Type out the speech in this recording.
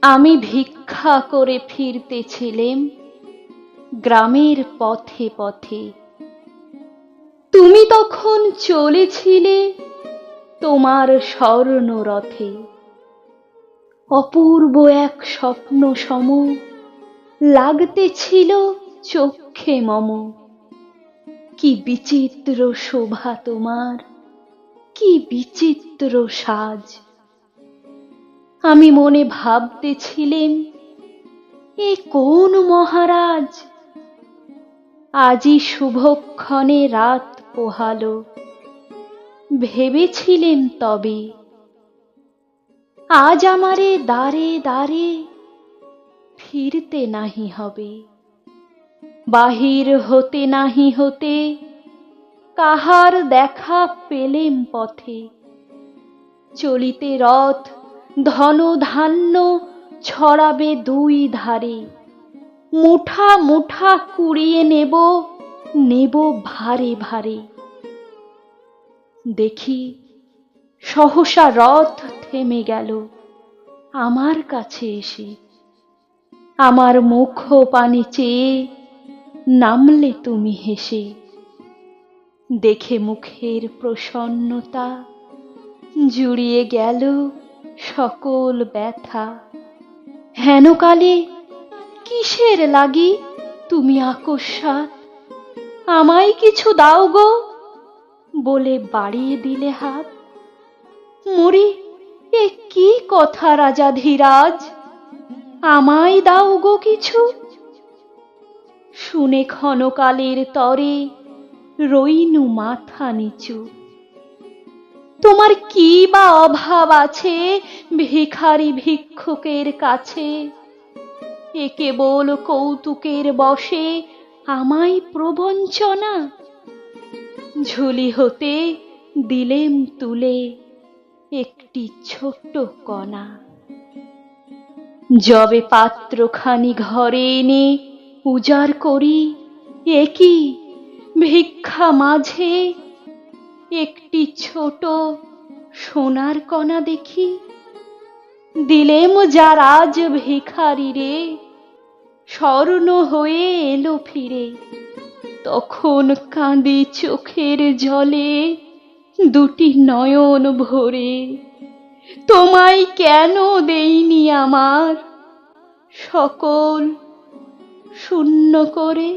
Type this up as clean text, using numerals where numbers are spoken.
আমি ভিক্ষা করে ফিরতেছিলেম গ্রামের পথে পথে। তুমি তখন চলেছিলে তোমার স্বর্ণরথে। অপূর্ব এক স্বপ্ন সম লাগতেছিল চক্ষে মম। কি বিচিত্র শোভা তোমার, কি বিচিত্র সাজ। আমি মনে ভাবতেছিলেম, এ কোন মহারাজ? আজি শুভক্ষণে রাত পোহালো, ভেবেছিলেম তবে আজ আমারে দ্বারে দ্বারে ফিরতে নাহি হবে। বাহির হতে নাহি হতে কাহার দেখা পেলেম পথে। চলিতে রথ ধন ধান্য ছড়াবে দুই ধারে। মুঠা মুঠা কুড়িয়ে নেব, নেব ভারে ভারে। দেখি সহসা রথ থেমে গেল আমার কাছে এসে। আমার মুখ পানে চেয়ে নামলে তুমি হেসে। দেখে মুখের প্রসন্নতা জুড়িয়ে গেল সকল ব্যথা। হেনকালে কিসের লাগি তুমি আকস্মাৎ আমায় কিছু দাও গো বলে বাড়িয়ে দিলে হাত। মরি, এ কি কথা রাজাধিরাজ, আমায় দাও গো কিছু? শুনে ক্ষণকালের তরে রইনু মাথা নিচু। তোমার কি বা অভাব আছে ভিখারি ভিক্ষুকের কাছে? এ কেবল কৌতুকের বশে আমায় প্রবঞ্চনা। ঝুলি হতে দিলেম তুলে একটি ছোট্ট কণা। যবে পাত্রখানি ঘরে এনে উজাড় করি, এ কি ভিক্ষা মাঝে একটি ছোট সোনার কণা দেখি। দিলেম যার আজ ভিখারি রে, স্বর্ণ হয়ে এলো ফিরে। তখন কাঁদি চোখের জলে দুটি নয়ন ভরে। তোমায় কেন দেইনি আমার সকল শূন্য করে?